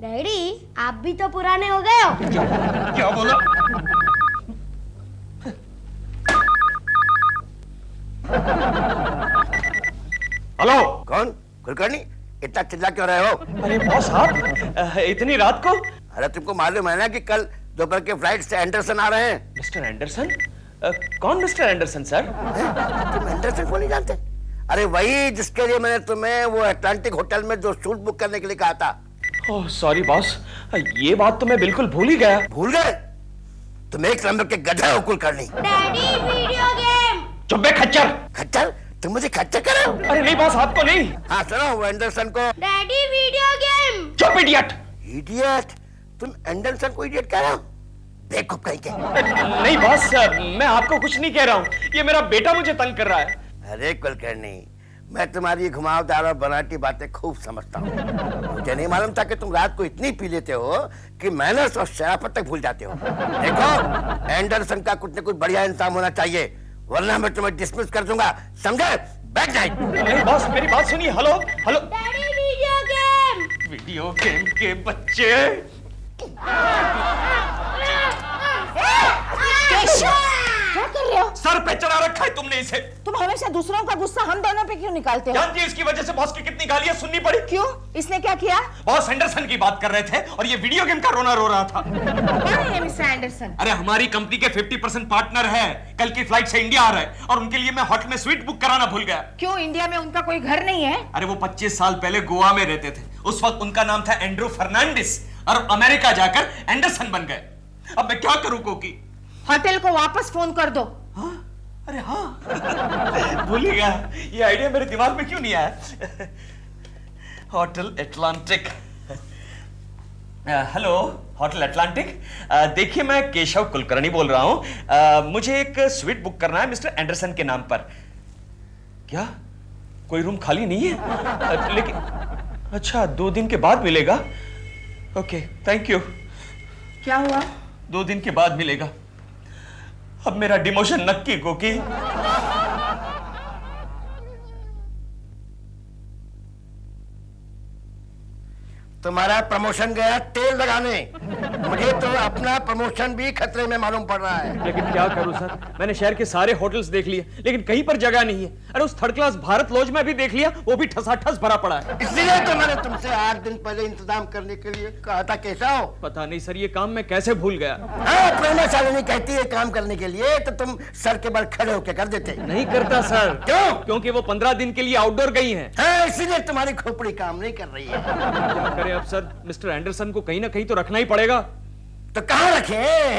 डैडी आप भी तो पुराने हो गए हो। क्या बोला? हेलो। कौन? कुलकर्णी, इतना चिल्ला क्यों रहे हो? अरे बॉस, आप इतनी रात को? अरे तुमको मालूम है ना कि कल दोपहर के फ्लाइट से एंडरसन आ रहे हैं। Mister Anderson? कौन मिस्टर एंडरसन सर? तुम एंडरसन को नहीं जानते? अरे वही जिसके लिए मैंने तुम्हें वो अटलांटिक होटल में जो सूट बुक करने के लिए कहा था। ओह सॉरी बॉस, ये बात तो मैं बिल्कुल भूल ही गया। भूल गए? तुम एक नंबर के गधे हो कुलकर्णी। Daddy video game. चुप बे खच्चर। खच्चर? तुम मुझे खच्चर कर रहे हो? अरे नहीं बॉस, आपको नहीं। हाँ सुनो, वो एंडरसन को। Daddy video game. चुप इडियट। इडियट? तुम एंडरसन को इडियट कह रहे हो? बेवकूफ कहीं के। नहीं बॉस, मैं आपको कुछ नहीं कह रहा हूँ, ये मेरा बेटा मुझे तंग कर रहा है। अरे कुलकर्णी, मैं तुम्हारी घुमावदार और बनाटी बातें खूब समझता हूँ। मुझे नहीं मालूम था कि तुम रात को इतनी पी लेते हो कि मैनर्स और शराफत तक भूल जाते हो। देखो, एंडरसन का कुछ न कुछ बढ़िया इंतजाम होना चाहिए, वरना मैं तुम्हें डिसमिस कर दूंगा, समझे? बैठ जाए। नहीं बॉस, मेरी बात सुनिए। Hello hello. Daddy video game. Video game के बच्चे। क्या कर रहे हो? सर पे चढ़ा रखा है तुमने इसे। तुम हमेशा दूसरों का गुस्सा हम दोनों पे क्यों निकालते हो? जानती है इसकी वजह से बॉस की कितनी गालियां सुननी पड़ी? क्यों? इसने क्या किया? बॉस एंडरसन की बात कर रहे थे और ये वीडियो गेम का रोना रो रहा था। कौन है मिस्टर एंडरसन? अरे हमारी कंपनी के 50% पार्टनर है, कल की फ्लाइट से इंडिया आ रहे हैं और उनके लिए मैं होटल में स्वीट बुक कराना भूल गया। क्यों, इंडिया में उनका कोई घर नहीं है? अरे वो 25 साल पहले गोवा में रहते थे, उस वक्त उनका नाम था एंड्रू फर्नांडिस और अमेरिका जाकर एंडरसन बन गए। अब मैं क्या करूं कोकी? होटल को वापस फोन कर दो। हाँ? अरे हाँ भूल ही गया, ये आइडिया मेरे दिमाग में क्यों नहीं आया? Hotel Atlantic. Hello hotel Atlantic, देखिए मैं केशव कुलकर्णी बोल रहा हूं। मुझे एक स्वीट बुक करना है मिस्टर एंडरसन के नाम पर। क्या कोई रूम खाली नहीं है? लेकिन अच्छा 2 दिन के बाद मिलेगा। Okay thank you. क्या हुआ? 2 दिन के बाद मिलेगा। अब मेरा डिमोशन नक्की कोकी। तुम्हारा प्रमोशन गया तेल लगाने। मुझे तो अपना प्रमोशन भी खतरे में मालूम पड़ रहा है। लेकिन क्या करूं सर, मैंने शहर के सारे होटल्स देख लिए लेकिन कहीं पर जगह नहीं है। अरे उस थर्ड क्लास भारत लॉज में भी देख लिया, वो भी ठसाठस भरा पड़ा है। इसलिए तो मैंने तुमसे 8 दिन पहले इंतजाम करने के लिए कहा था। कैसा हो? पता नहीं सर, ये काम मैं कैसे भूल गया। हाँ, प्रेमा शालिनी कहती है काम करने के लिए तो तुम सर के बल खड़े होकर कर देते। नहीं करता सर। क्यों? क्योंकि वो 15 दिन के लिए आउटडोर गई हैं। हाँ, इसीलिए तुम्हारी खोपड़ी काम नहीं कर रही है। क्या करें अब सर, मिस्टर एंडरसन को कहीं ना कहीं तो रखना ही पड़ेगा। तो कहाँ रखे?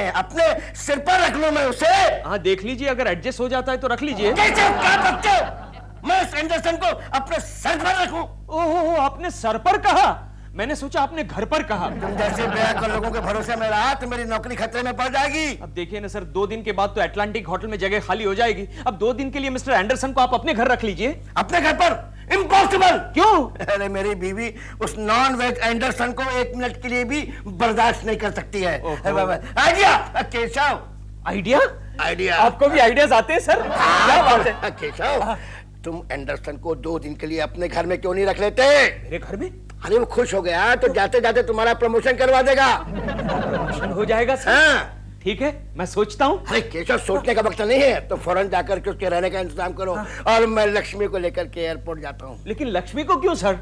अपने सिर पर रख लूं मैं उसे? हाँ देख लीजिए, अगर एडजस्ट हो जाता है तो रख लीजिए। कैसे क्या करते हो? मैं इस एंडरसन को अपने सर पर रखूं? ओहो, आपने सर पर कहा, मैंने सोचा आपने घर पर कहा। तुम जैसे बेअक्ल लोगों के भरोसे में रहा तो मेरी नौकरी खतरे में पड़ जाएगी। अब देखिए ना सर, 2 दिन के बाद तो एटलांटिक होटल में जगह खाली हो जाएगी। अब 2 दिन के लिए मिस्टर एंडरसन को आप अपने घर रख लीजिए। अपने घर पर? इम्पॉसिबल। क्यों? अरे मेरी बीवी उस नॉन वेज एंडरसन को 1 मिनट के लिए भी बर्दाश्त नहीं कर सकती है। आइडिया केशव। आइडिया? आइडिया आपको भी आइडियाज आते हैं सर? क्या बात है। केशव, तुम एंडरसन को 2 दिन के लिए अपने घर में क्यों नहीं रख लेते? मेरे घर में? अरे वो खुश हो गया तो जाते जाते तुम्हारा प्रमोशन करवा देगा। प्रमोशन हो जाएगा सर? हाँ। ठीक है, मैं सोचता हूँ। अरे केशव, सोचने का वक्त नहीं है, तो फौरन जाकर के उसके रहने का इंतजाम करो। और मैं लक्ष्मी को लेकर के एयरपोर्ट जाता हूँ। लेकिन लक्ष्मी को क्यों सर?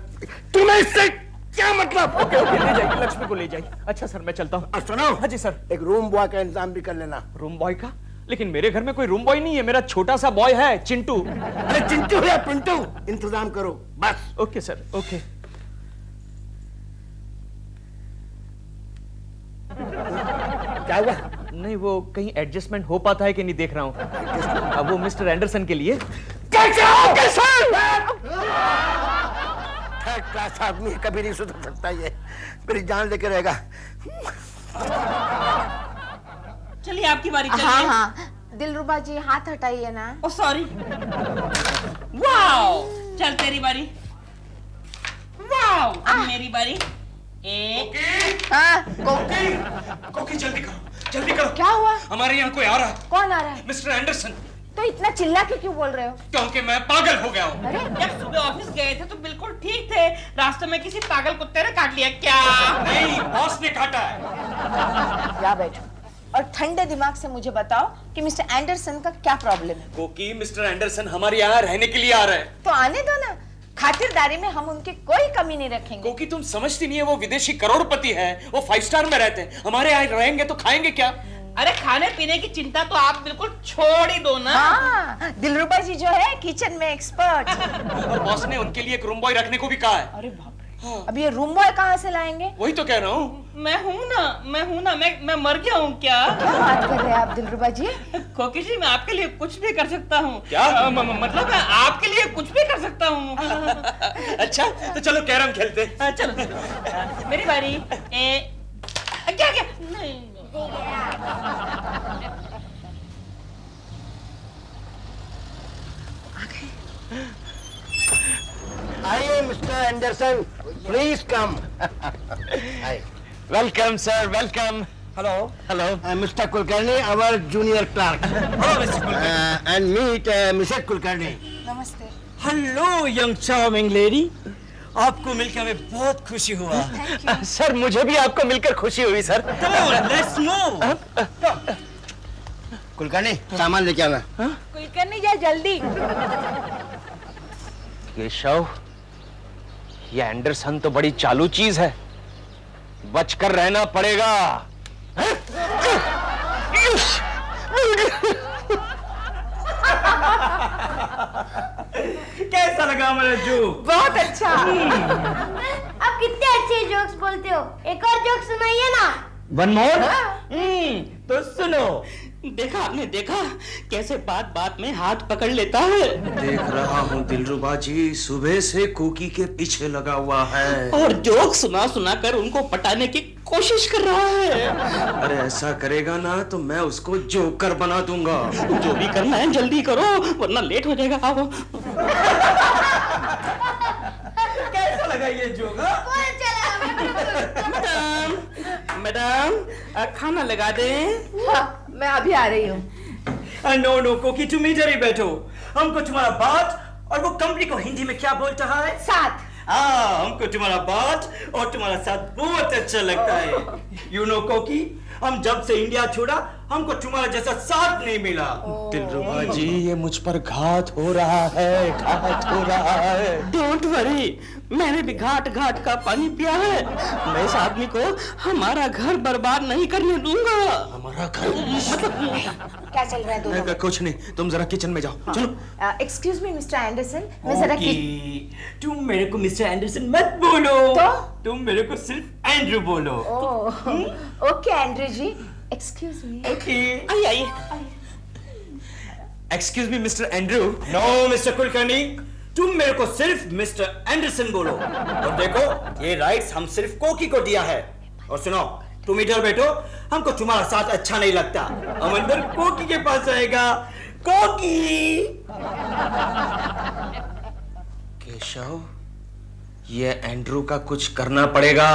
तुम्हें इससे क्या मतलब? ओके ओके, ले जाइए, लक्ष्मी को ले जाइए। अच्छा सर, मैं चलता हूँ। और सुनो। हाँ जी सर। एक रूम बॉय का इंतजाम भी कर लेना। रूम बॉय का? लेकिन मेरे घर में कोई रूम बॉय नहीं है, मेरा छोटा सा बॉय है, चिंटू। अरे चिंटू या पिंटू, इंतजाम करो बस। Okay sir, okay. क्या हुआ? नहीं, वो कहीं एडजस्टमेंट हो पाता है कि नहीं देख रहा हूँ। अब वो मिस्टर एंडरसन के लिए। कैसे हो? कैसे? थर्ड क्लास आदमी कभी नहीं सुधर सकता, ये मेरी जान लेके रहेगा। चलिए आपकी बारी। चलिए। हाँ हाँ, दिलरुबा जी हाथ हटाइए ना। ओ सॉरी। वाओ, चल तेरी बारी। वाओ, अब मेरी बारी। हाँ, कोकी जल्दी करो, जल्दी करो। क्या हुआ? हमारे यहाँ कोई आ रहा है। कौन आ रहा है? Mister Anderson. तो इतना चिल्ला के क्यों बोल रहे हो? क्योंकि मैं पागल हो गया हूँ। अरे जब सुबह ऑफिस गए थे तो बिल्कुल ठीक थे, रास्ते में किसी पागल कुत्ते ने काट लिया क्या? नहीं, बॉस ने काटा है। या बैठो और ठंडे दिमाग से मुझे बताओ कि मिस्टर एंडरसन का क्या प्रॉब्लम है। कोकी, मिस्टर एंडरसन हमारे यहाँ रहने के लिए आ रहे हैं। तो आने दो ना, खातिरदारी में हम उनकी कोई कमी नहीं रखेंगे। कोकी तुम समझती नहीं है, वो विदेशी करोड़पति है, वो 5 स्टार में रहते हैं। हमारे यहाँ रहेंगे तो खाएंगे क्या? अरे खाने पीने की चिंता तो आप बिल्कुल छोड़ ही दो ना। हाँ, दिलरुबा जी जो है किचन में एक्सपर्ट। और बॉस ने उनके लिए एक रूम बॉय रखने को भी कहा है। अरे बाप रे, अब ये रूम बॉय कहाँ से लाएंगे? वही तो कह रहा हूँ। मैं हूँ ना, मैं मर गया हूँ क्या? क्या बात कर रहे हैं आप दिलरुबा जी? कोकी जी, मैं आपके लिए कुछ भी कर सकता हूँ। क्या? मतलब मैं आपके लिए कुछ भी कर सकता हूँ। अच्छा, तो चलो कैरम खेलते हैं। चलो मेरी बारी। क्या क्या? नहीं। आइए mister Anderson, please come. Welcome sir, welcome. Hello hello, mister Kulkarni, our junior clerk. And meet Mrs Kulkarni. नमस्ते। हेलो यंग चार्मिंग लेडी, आपको मिलकर हमें बहुत खुशी हुआ। सर मुझे भी आपको मिलकर खुशी हुई सर। Let's move. कुलकर्णी, सामान लेके आना। कुलकर्णी जा जल्दी। केशव, ये एंडरसन तो बड़ी चालू चीज है, बचकर रहना पड़ेगा। कैसा लगा मेरा जोक? बहुत अच्छा। आप कितने अच्छे जोक्स बोलते हो, एक और जोक सुनाइए ना। One more. तो सुनो। देखा आपने, देखा कैसे बात बात में हाथ पकड़ लेता है। देख रहा हूँ दिलरुबा जी, सुबह से कोकी के पीछे लगा हुआ है और जोक सुना सुना कर उनको पटाने की कोशिश कर रहा है। अरे ऐसा करेगा ना तो मैं उसको जोकर बना दूंगा। जो भी करना है जल्दी करो वरना लेट हो जाएगा। आओ। कैसा लगा ये जोक? मैडम खाना लगा दें। हाँ, मैं अभी आ रही हूँ। नो नो कोकी, तुम इधर ही बैठो। हमको तुम्हारा बात और वो कंपनी को हिंदी में क्या बोलता है? साथ। हमको तुम्हारा बात और तुम्हारा साथ बहुत अच्छा लगता है। यू नो कोकी, हम जब से इंडिया छोड़ा हमको तुम्हारा जैसा साथ नहीं मिला। दिलरुबा जी, ये मुझ पर घात हो रहा है, घात हो रहा है। डोंट वरी, मैंने भी घाट घाट का पानी पिया है। मैं इस आदमी को हमारा घर बर्बाद नहीं करने दूंगा। हमारा घर क्या चल रहा है दोनों में? कुछ नहीं, तुम जरा किचन में जाओ। चलो। एक्सक्यूज मी मिस्टर एंडरसन, मैं जरा तुम मेरे को मिस्टर एंडरसन मत बोलो, तो? तुम मेरे को सिर्फ एंड्रू बोलो। Okay Andrew ji, excuse me. Okay, आइए। Excuse me mister Andrew. No mister Kulkarni, तुम मेरे को सिर्फ मिस्टर एंडरसन बोलो। और देखो, ये राइट्स हम सिर्फ कोकी को दिया है। और सुनो, तुम इधर बैठो, हमको तुम्हारा साथ अच्छा नहीं लगता। हम अंदर कोकी के पास आएगा। कोकी! केशव, ये एंड्रू का कुछ करना पड़ेगा,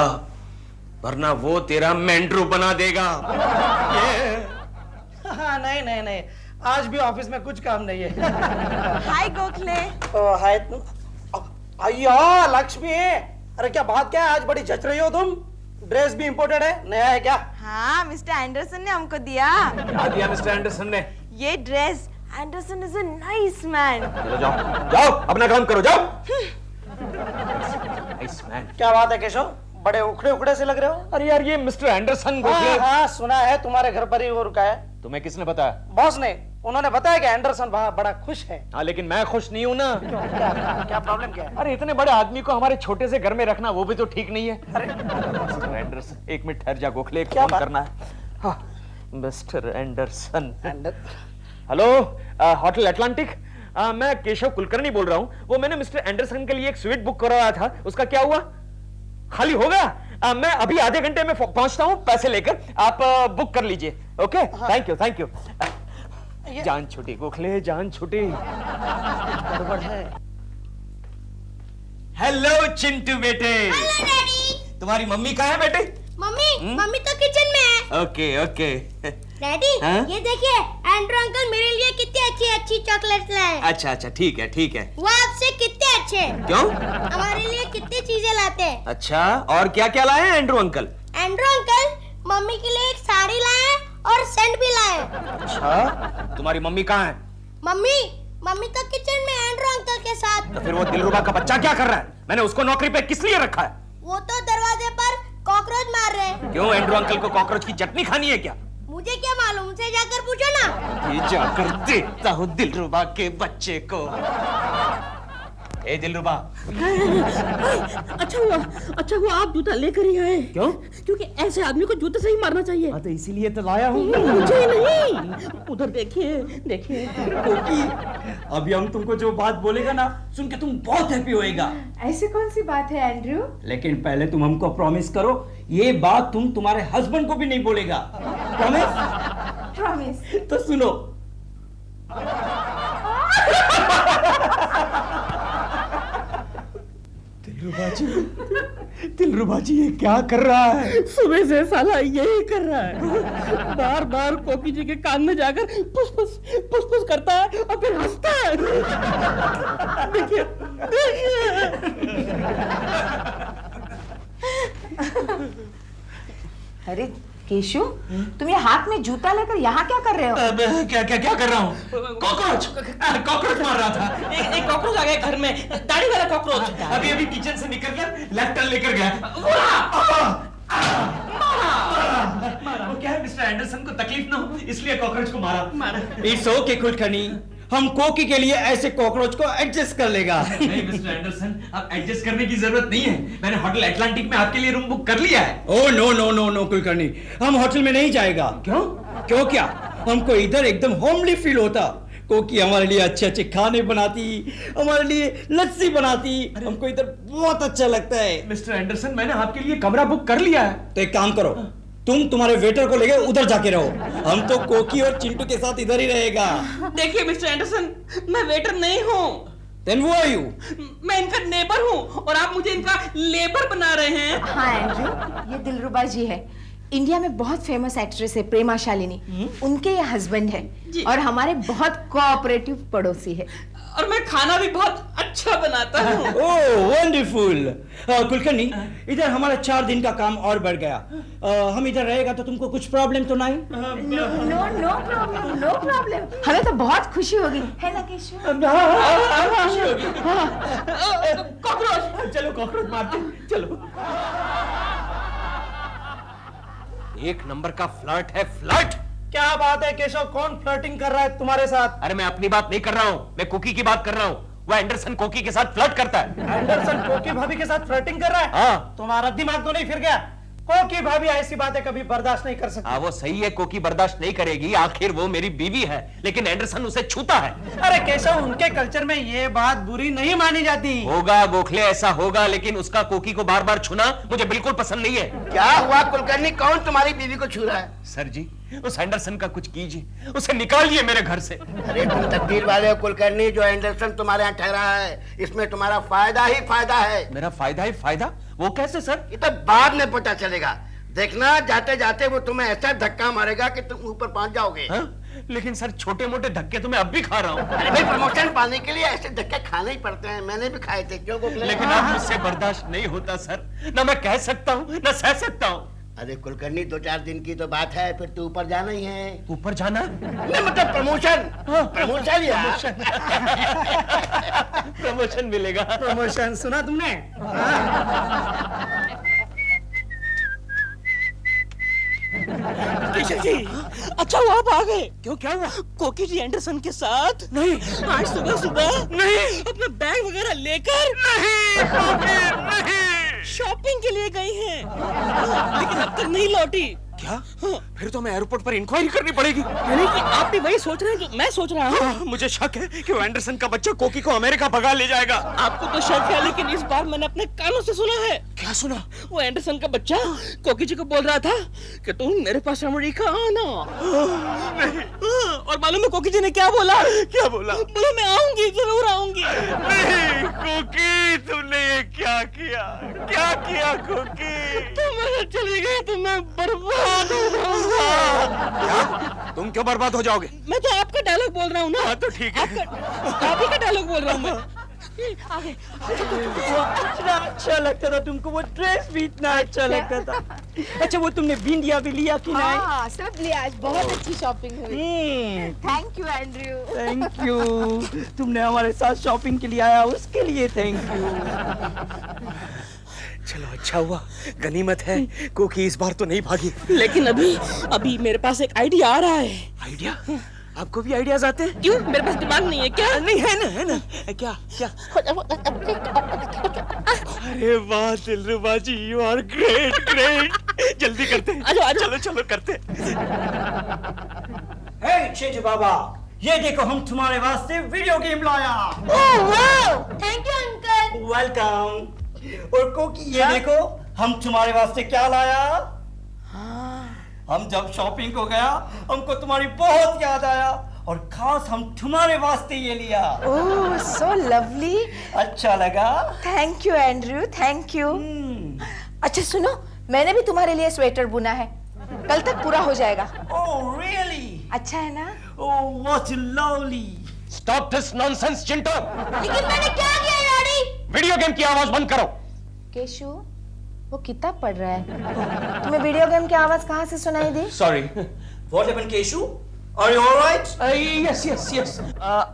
वरना वो तेरा मेंड्रू बना देगा। हाँ, नहीं नहीं नहीं, आज भी ऑफिस में कुछ काम नहीं है। हाय गोखले। हाय अय्या लक्ष्मी, अरे क्या बात क्या है, आज बड़ी जच रही हो तुम। ड्रेस भी इंपोर्टेड है, नया है क्या? हाँ, मिस्टर एंडरसन ने हमको दिया। क्या दिया मिस्टर एंडरसन ने? ये dress. Anderson is a nice man. चलो जाओ, जाओ अपना काम करो, जाओ। Nice man. क्या बात है केशव, बड़े उखड़े उखड़े से लग रहे हो। अरे यार, ये मिस्टर एंडरसन गोखले। हाँ, सुना है तुम्हारे घर पर ही वो रुका है। तुम्हें किसने बताया? बॉस ने, उन्होंने बताया कि एंडरसन बड़ा खुश है। हाँ, लेकिन मैं खुश नहीं हूँ ना। क्यों, क्या प्रॉब्लम क्या है? अरे इतने बड़े आदमी को हमारे छोटे से घर में रखना, वो भी तो ठीक नहीं है। अरे मिस्टर एंडरसन, एक मिनट ठहर जा गोखले, एक फोन करना है। हाँ, mister Anderson. Hello, hotel Atlantic. मैं केशव कुलकर्णी बोल रहा हूँ। वो मैंने मिस्टर एंडरसन के लिए एक स्वीट बुक करवाया था, उसका क्या हुआ? खाली हो गया? मैं अभी आधे घंटे में पहुंचता हूँ, पैसे लेकर। आप बुक कर लीजिए। Okay, thank you thank you. जान छुटी गोखले, जान छुटी। गड़बड़ है। हेलो चिंटू बेटे। Hello daddy. तुम्हारी मम्मी कहाँ है बेटे? मम्मी तो किचन में है। Okay okay. डैडी, हाँ? ये देखिए, एंड्रू अंकल मेरे लिए कितनी अच्छी अच्छी चॉकलेट लाए। अच्छा अच्छा, ठीक है ठीक है। वो आपसे कितने अच्छे हैं। क्यों? हमारे लिए कितनी चीजें लाते हैं। अच्छा, और क्या क्या लाए हैं Andrew uncle? Andrew uncle mummy के लिए एक साड़ी लाए और सेंट भी लाए। अच्छा, तुम्हारी मम्मी कहाँ है? मम्मी तो किचन में एंड्रू अंकल के साथ। तो फिर वो दिलरुबा का बच्चा क्या कर रहा है? मैंने उसको नौकरी पे किस लिए रखा है? वो तो दरवाजे पर कॉकरोच मार रहे हैं। क्यों, एंड्रू अंकल को कॉकरोच की चटनी खानी है क्या? मुझे क्या मालूम, उनसे जाकर पूछो ना। ये जाकर देखता हूँ दिलरुबा के बच्चे को। ए दिलरुबा। अच्छा हुआ आप जूता लेकर ही आए। क्यों? क्योंकि ऐसे आदमी को जूते से ही मारना चाहिए। हाँ, तो इसीलिए तो लाया हूँ। मुझे नहीं, उधर देखिए देखिए। कोकी, अभी हम तुमको जो बात बोलेगा ना, सुन के तुम बहुत हैप्पी होएगा। ऐसी कौन सी बात है एंड्रू? लेकिन पहले तुम हमको प्रॉमिस करो, ये बात तुम तुम्हारे हस्बैंड को भी नहीं बोलेगा। प्रॉमिस? प्रॉमिस। तो सुनो। दिलरुबा जी ये क्या कर रहा है? सुबह से साला यही कर रहा है। बार बार कोकी जी के कान में जाकर पुस पुस करता है और फिर हंसता है। देखिए अरे केशु, तुम ये हाथ में जूता लेकर यहाँ क्या कर रहे हो? क्या क्या क्या कर रहा हूँ? कॉकरोच मार रहा था। एक कॉकरोच आ गया घर में, दाढ़ी वाला कॉकरोच। अभी अभी किचन से निकलकर लेफ्ट टर्न लेकर गया। वो क्या है, मिस्टर एंडरसन को तकलीफ ना हो इसलिए कॉकरोच को मारा। इट्स ओके कुलकर्णी, हम कोकी के लिए ऐसे कॉकरोच को एडजस्ट कर लेगा। नहीं मिस्टर एंडरसन, अब एडजस्ट करने की जरूरत नहीं है। मैंने होटल अटलांटिक में आपके लिए रूम बुक कर लिया है। Oh no no no no Kulkarni, हम होटल में नहीं जाएगा। क्यों? क्यों क्या? हमको इधर एकदम होमली फील होता। कोकी हमारे लिए अच्छे अच्छे खाने बनाती, हमारे लिए लस्सी बनाती, हमको इधर बहुत अच्छा लगता है। मिस्टर एंडरसन, मैंने आपके लिए कमरा बुक कर लिया है। तो एक काम करो, तुम तुम्हारे वेटर को लेके उधर जाके रहो, हम तो कोकी और चिंटू के साथ इधर ही रहेगा। देखिए मिस्टर एंडरसन, मैं वेटर नहीं हूँ। Then who are you? मैं इनका नेबर हूँ और आप मुझे इनका लेबर बना रहे हैं। हाँ एंड्रू, ये दिलरुबा जी है। इंडिया में बहुत फेमस एक्ट्रेस है प्रेमा शालिनी, उनके ये हस्बैंड है और हमारे बहुत कोऑपरेटिव पड़ोसी है। और मैं खाना भी बहुत अच्छा बनाता हूँ। ओह वंडरफुल। कुलकर्णी, इधर हमारा 4 दिन का काम और बढ़ गया। हम इधर रहेगा तो तुमको कुछ प्रॉब्लम तो नहीं? No problem. हमें तो बहुत खुशी होगी, है ना केशव? खुशी होगी। कॉकरोच, चलो कॉकरोच मारते, चलो। एक नंबर का फ्लर्ट है, फ्लर्ट। क्या बात है केशव, कौन फ्लर्टिंग कर रहा है तुम्हारे साथ? अरे मैं अपनी बात नहीं कर रहा हूँ, मैं कोकी की बात कर रहा हूँ। वो एंडरसन कोकी के साथ फ्लर्ट करता है। एंडरसन कोकी भाभी के साथ फ्लर्टिंग कर रहा है? हाँ। तुम्हारा दिमाग तो नहीं फिर गया? कोकी भाभी ऐसी बातें कभी बर्दाश्त नहीं कर सकती। हाँ वो सही है, कोकी बर्दाश्त नहीं करेगी, आखिर वो मेरी बीवी है, लेकिन एंडरसन उसे छूता है। अरे केशव, उनके कल्चर में ये बात बुरी नहीं मानी जाती। होगा गोखले, ऐसा होगा, लेकिन उसका कोकी को बार बार छूना मुझे बिल्कुल पसंद नहीं है। क्या हुआ कुलकर्णी, कौन तुम्हारी बीवी को छू रहा है? सर जी, उस एंडरसन का कुछ कीजिए, उसे निकालिए मेरे घर से। अरे तुम तकदीर वाले हो कुलकर्णी, जो एंडरसन तुम्हारे यहाँ ठहरा है, इसमें तुम्हारा फायदा ही फायदा है। मेरा फायदा ही फायदा? वो कैसे सर? ये तो बाद में पता चलेगा। देखना, जाते जाते वो तुम्हें ऐसा धक्का मारेगा कि तुम ऊपर पहुंच जाओगे। हाँ? लेकिन सर छोटे मोटे धक्के तो मैं अब भी खा रहा हूँ। अरे भाई, प्रमोशन पाने के लिए ऐसे धक्के खाने ही पड़ते हैं, मैंने भी खाए थे। क्यों गोखले? लेकिन अब मुझसे बर्दाश्त नहीं होता सर, ना मैं कह सकता हूँ ना सह सकता हूँ। अरे कुलकर्णी, 2-4 दिन की तो बात है, फिर तू ऊपर जाना ही है। ऊपर जाना? नहीं मतलब प्रमोशन। प्रमोशन यार। प्रमोशन मिलेगा। प्रमोशन सुना तुमने? केशव जी, अच्छा हुआ आप आ गए। क्यों, क्या हुआ? कोकी जी एंडरसन के साथ नहीं, आज सुबह नहीं, अपना बैग वगैरह लेकर नहीं, शॉपिंग के लिए गई हैं, लेकिन अब तक नहीं लौटी। क्या? फिर तो हमें एयरपोर्ट पर इंक्वायरी करनी पड़ेगी। यानी कि आप भी वही सोच रहे हैं जो मैं सोच रहा हूँ? मुझे शक है कि वो एंडरसन का बच्चा कोकी को अमेरिका भगा ले जाएगा। आपको तो शक है, लेकिन इस बार मैंने अपने कानों से सुना है। क्या सुना? वो एंडरसन का बच्चा कोकी जी को बोल रहा था कि तुम मेरे पास अमेरिका आना। और मालूम है कोकी जी ने क्या बोला? क्या बोला? बोला मैं आऊंगी, जरूर आऊंगी। नहीं कोकी, तुमने ये क्या किया? क्या किया कोकी? तुम अगर चली गई तो मैं बर्बाद हो जाऊंगा। क्या? तुम क्यों बर्बाद हो जाओगे? मैं तो आपका डायलॉग बोल रहा हूँ ना। हाँ तो ठीक है। आप ही का डायलॉग बोल रहा हूँ मैं। आगे। इतना अच्छा लगता था तुमको, वो ड्रेस भी इतना अच्छा लगता था। अच्छा वो तुमने बिंदिया भी लिया कि नहीं? हाँ, सब लिया। आज बहुत अच्छी शॉपिंग हुई। Thank you Andrew. Thank you. तुमने हमारे साथ शॉपिंग के लिए आया, उसके लिए थैंक यू। चलो अच्छा हुआ, गनीमत है, कोकी इस बार तो नहीं भागी। लेकिन अभी मेरे पास एक आइडिया आ रहा है। आइडिया? आपको भी आइडियाज आते हैं? क्यों, मेरे पास दिमाग नहीं है क्या? नहीं है ना। क्या क्या? अरे वाह दिलरुबा जी, यू आर ग्रेट। जल्दी करते हैं। आजो, आजो। चलो करते हैं। हे चेंज बाबा, ये देखो हम तुम्हारे वास्ते वीडियो गेम लाया। Thank you uncle. वेलकम। और कोकी ये देखो हम तुम्हारे वास्ते क्या लाया। हम जब शॉपिंग को गया, हमको तुम्हारी बहुत याद आया और खास हम तुम्हारे वास्ते ये लिया। ओह, सो लवली। अच्छा लगा? Thank you Andrew, thank you. अच्छा सुनो, मैंने भी तुम्हारे लिए स्वेटर बुना है, कल तक पूरा हो जाएगा। Oh really? अच्छा है ना? Oh what lovely. Stop this nonsense Chintu. लेकिन मैंने क्या किया डैडी? वीडियो गेम की आवाज बंद करो। केशु, वो किताब पढ़ रहा है, तुम्हें वीडियो गेम की आवाज कहाँ से सुनाई दी? Sorry. What happened, Keshu? Are you all right? Yes.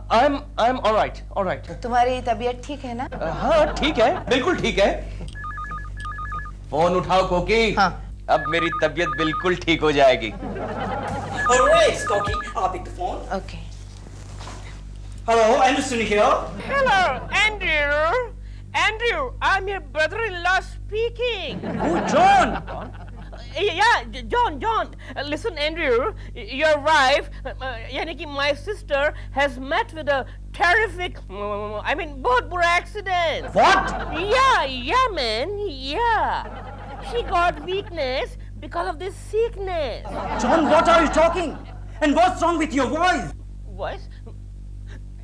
I'm all right. तुम्हारी तबीयत ठीक है ना? हाँ ठीक है, बिल्कुल ठीक है। फोन उठाओ कोकी। हाँ। अब मेरी तबीयत बिल्कुल ठीक हो जाएगी। All right, Koki. I'll pick the phone. Okay. Hello, Anderson here. Hello, Andrew, I'm your brother-in-law speaking. Oh, John. Yeah, John. Listen, Andrew, your wife, यानी कि my sister has met with a terrific, बहुत बुरा accident. What? Yeah, man, yeah. She got weakness because of this sickness. John, what are you talking? And what's wrong with your voice? Voice?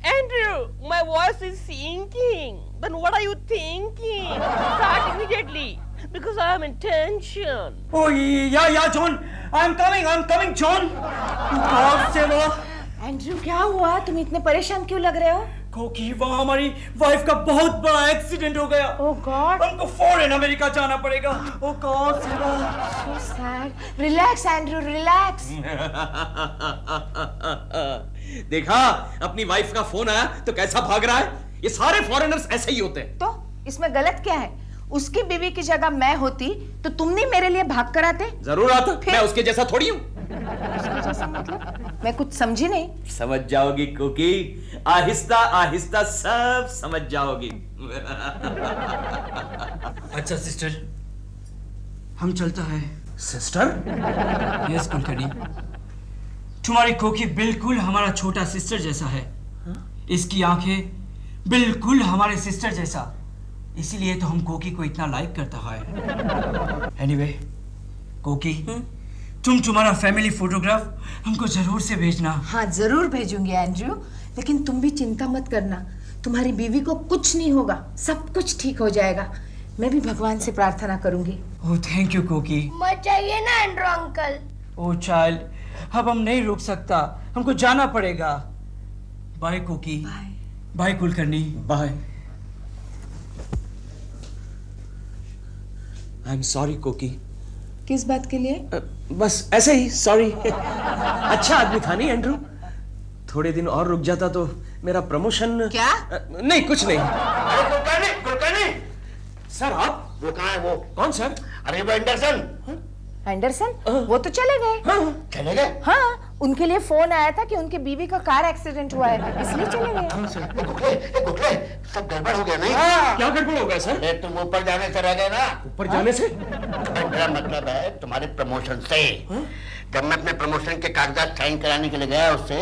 Andrew, my voice is sinking. Then what are you thinking? Start immediately, because I am in tension. Oh, yeah, John. I'm coming, John. God save us. Andrew, क्या हुआ? तुम इतने परेशान क्यों लग रहे हो? क्योंकि वहाँ हमारी वाइफ का बहुत बड़ा एक्सीडेंट हो गया। ओह गॉड, हमको फौरन अमेरिका जाना पड़ेगा। Oh God, so sad. Relax Andrew, relax. देखा, अपनी वाइफ का फोन आया तो कैसा भाग रहा है। ये सारे फॉरेनर्स ऐसे ही होते हैं। तो इसमें गलत क्या है? उसकी बीवी की जगह मैं होती तो तुम नहीं मेरे लिए भाग कर आते? जरूर आता, मैं उसके जैसा थोड़ी हूँ। उसके जैसा मतलब? मैं कुछ समझी नहीं। समझ जाओगी कुकी, आहिस्ता आहिस्ता सब समझ जाओगी। अच्छा सिस्टर, हम चलता है। सिस्टर? यस कुलकर्णी, तुम्हारी कोकी बिल्कुल हमारा छोटा सिस्टर जैसा है। इसकी आंखें बिल्कुल हमारे सिस्टर जैसा, इसीलिए तो हम कोकी को इतना लाइक करता है। एनीवे, कोकी, तुम तुम्हारा फैमिली फोटोग्राफ हमको जरूर से भेजना। हाँ जरूर भेजूंगी एंड्रू, लेकिन तुम भी चिंता मत करना, तुम्हारी बीवी को कुछ नहीं होगा, सब कुछ ठीक हो जाएगा। मैं भी भगवान से प्रार्थना करूंगी। ओह थैंक यू कोकी। मत जाइए ना एंड्रू अंकल। ओह चाइल्ड, अब हम नहीं रुक सकता, हमको जाना पड़ेगा। Bye Koki. Bye Kulkarni. Bye. I am sorry Koki. किस बात के लिए? बस ऐसे ही सॉरी। अच्छा आदमी था नहीं एंड्रू, थोड़े दिन और रुक जाता तो मेरा प्रमोशन। क्या? नहीं कुछ नहीं। अरे कुलकर्णी, कुलकर्णी, सर आप? वो कहाँ है वो? कौन सर? अरे वो एंडरसन। एंडरसन? वो तो चले गए। चले गए? हाँ, उनके लिए फोन आया था कि उनकी बीवी का कार एक्सीडेंट हुआ है, इसलिए चले गए। गुटले, सब गड़बड़ हो गया नहीं? क्या गड़बड़ हो गया सर? अरे तुम ऊपर जाने से रह गए ना। ऊपर जाने से? मेरा मतलब है तुम्हारे प्रमोशन से। जब मैं अपने प्रमोशन के कागजात साइन कराने के लिए गया उससे,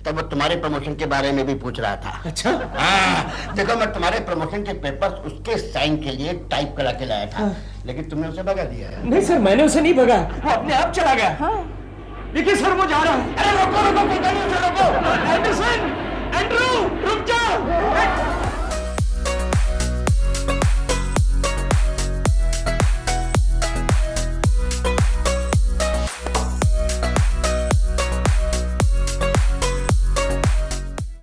तब वो तुम्हारे प्रमोशन के बारे में भी पूछ रहा था। अच्छा? हाँ, देखो मैं तुम्हारे प्रमोशन के पेपर्स उसके साइन के लिए टाइप करा के लाया था, लेकिन तुमने उसे भगा दिया है। नहीं सर, मैंने उसे नहीं भगा, वो अपने आप चला गया। लेकिन सर वो जा रहा है। अरे रुको रुको, रुको। एंडरसन, एंड्रू, रुक जाओ।